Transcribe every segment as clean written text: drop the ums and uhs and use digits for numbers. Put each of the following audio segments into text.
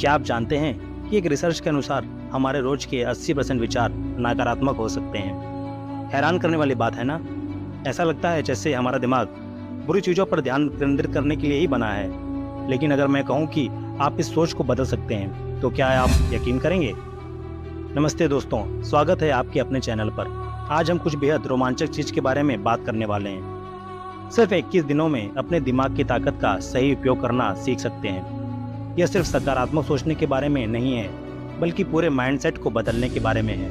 क्या आप जानते हैं कि एक रिसर्च के अनुसार हमारे रोज के 80% विचार नकारात्मक हो सकते हैं। हैरान करने वाली बात है ना। ऐसा लगता है जैसे हमारा दिमाग बुरी चीज़ों पर ध्यान केंद्रित करने के लिए ही बना है। लेकिन अगर मैं कहूँ कि आप इस सोच को बदल सकते हैं तो क्या आप यकीन करेंगे? नमस्ते दोस्तों, स्वागत है आपके अपने चैनल पर। आज हम कुछ बेहद रोमांचक चीज़ के बारे में बात करने वाले हैं। सिर्फ 21 दिनों में अपने दिमाग की ताकत का सही उपयोग करना सीख सकते हैं। यह सिर्फ सकारात्मक सोचने के बारे में नहीं है, बल्कि पूरे माइंडसेट को बदलने के बारे में है।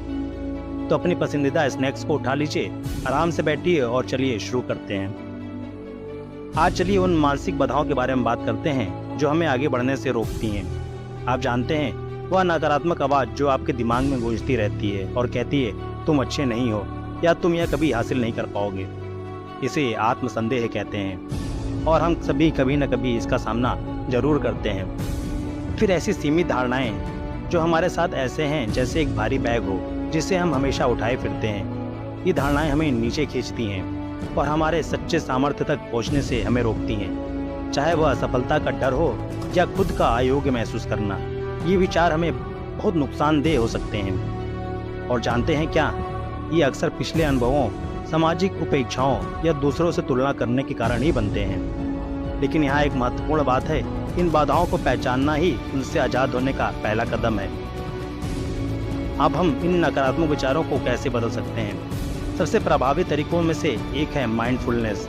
तो अपनी पसंदीदा स्नैक्स को उठा लीजिए, आराम से बैठिए और चलिए शुरू करते हैं। आज चलिए उन मानसिक बाधाओं के बारे में बात करते हैं जो हमें आगे बढ़ने से रोकती हैं। आप जानते हैं, वह नकारात्मक आवाज़ जो आपके दिमाग में गूंजती रहती है और कहती है तुम अच्छे नहीं हो या तुम यह कभी हासिल नहीं कर पाओगे। इसे आत्मसंदेह कहते हैं और हम सभी कभी न कभी इसका सामना जरूर करते हैं। फिर ऐसी सीमित धारणाएं जो हमारे साथ ऐसे हैं जैसे एक भारी बैग हो जिसे हम हमेशा उठाए फिरते हैं। ये धारणाएं हमें नीचे खींचती हैं और हमारे सच्चे सामर्थ्य तक पहुंचने से हमें रोकती हैं। चाहे वह असफलता का डर हो या खुद का अयोग्य महसूस करना, ये विचार हमें बहुत नुकसानदेह हो सकते हैं। और जानते हैं क्या, ये अक्सर पिछले अनुभवों, सामाजिक उपेक्षाओं या दूसरों से तुलना करने के कारण ही बनते हैं। लेकिन यहाँ एक महत्वपूर्ण बात है, इन बाधाओं को पहचानना ही उनसे आज़ाद होने का पहला कदम है। अब हम इन नकारात्मक विचारों को कैसे बदल सकते हैं? सबसे प्रभावी तरीकों में से एक है माइंडफुलनेस।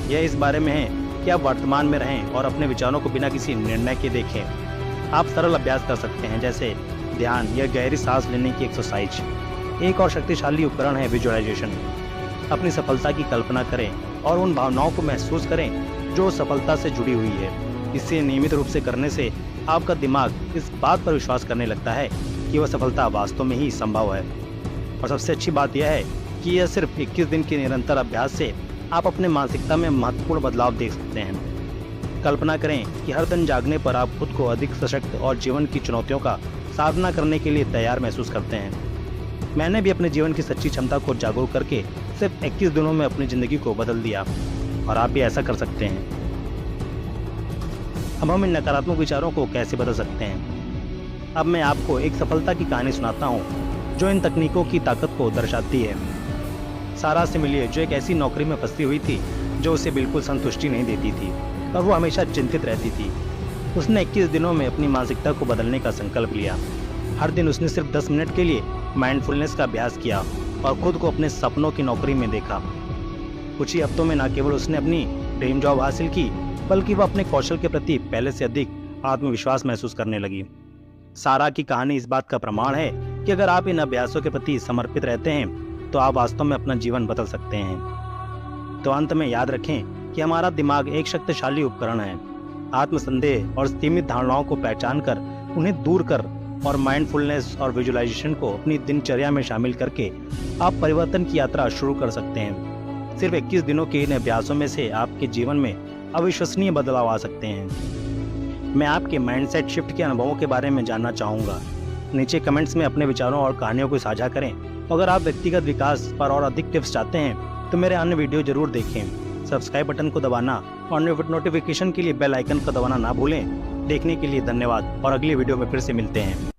यह इस बारे में है कि आप वर्तमान में रहें और अपने विचारों को बिना किसी निर्णय के देखें। आप सरल अभ्यास कर सकते हैं जैसे ध्यान या गहरी सांस लेने की एक्सरसाइज। एक और शक्तिशाली उपकरण है विजुअलाइजेशन। अपनी सफलता की कल्पना करें और उन भावनाओं को महसूस करें जो सफलता से जुड़ी हुई है। इसे नियमित रूप से करने से आपका दिमाग इस बात पर विश्वास करने लगता है कि वह सफलता वास्तव में ही संभव है। और सबसे अच्छी बात यह है कि यह सिर्फ 21 दिन के निरंतर अभ्यास से आप अपने मानसिकता में महत्वपूर्ण बदलाव देख सकते हैं। कल्पना करें कि हर दिन जागने पर आप खुद को अधिक सशक्त और जीवन की चुनौतियों का सामना करने के लिए तैयार महसूस करते हैं। मैंने भी अपने जीवन की सच्ची क्षमता को जागरूक करके सिर्फ 21 दिनों में अपनी ज़िंदगी को बदल दिया, और आप भी ऐसा कर सकते हैं। अब हम इन नकारात्मक विचारों को कैसे बदल सकते हैं? अब मैं आपको एक सफलता की कहानी सुनाता हूँ जो इन तकनीकों की ताकत को दर्शाती है। सारा से मिलिए, जो एक ऐसी नौकरी में फंसी हुई थी जो उसे बिल्कुल संतुष्टि नहीं देती थी और वो हमेशा चिंतित रहती थी। उसने 21 दिनों में अपनी मानसिकता को बदलने का संकल्प लिया। हर दिन उसने सिर्फ 10 मिनट के लिए माइंडफुलनेस का अभ्यास किया और खुद को अपने सपनों की नौकरी में देखा। कुछ ही हफ्तों में न केवल उसने अपनी ड्रीम जॉब हासिल की, बल्कि वह अपने कौशल के प्रति पहले से अधिक आत्मविश्वास महसूस करने लगी। सारा की कहानी इस बात का प्रमाण है कि अगर आप इन अभ्यासों के प्रति समर्पित रहते हैं तो आप वास्तव में अपना जीवन बदल सकते हैं। तो अंत में याद रखें कि हमारा दिमाग एक शक्तिशाली उपकरण है। आत्मसंदेह और सीमित धारणाओं को पहचान कर उन्हें दूर कर और माइंडफुलनेस और विजुअलाइजेशन को अपनी दिनचर्या में शामिल करके आप परिवर्तन की यात्रा शुरू कर सकते हैं। सिर्फ 21 दिनों के इन अभ्यासों में से आपके जीवन में अविश्वसनीय बदलाव आ सकते हैं। मैं आपके माइंडसेट शिफ्ट के अनुभवों के बारे में जानना चाहूँगा। नीचे कमेंट्स में अपने विचारों और कहानियों को साझा करें। अगर आप व्यक्तिगत विकास पर और अधिक टिप्स चाहते हैं तो मेरे अन्य वीडियो जरूर देखें। सब्सक्राइब बटन को दबाना और नोटिफिकेशन के लिए बेल आइकन को दबाना ना भूलें। देखने के लिए धन्यवाद और अगली वीडियो में फिर से मिलते हैं।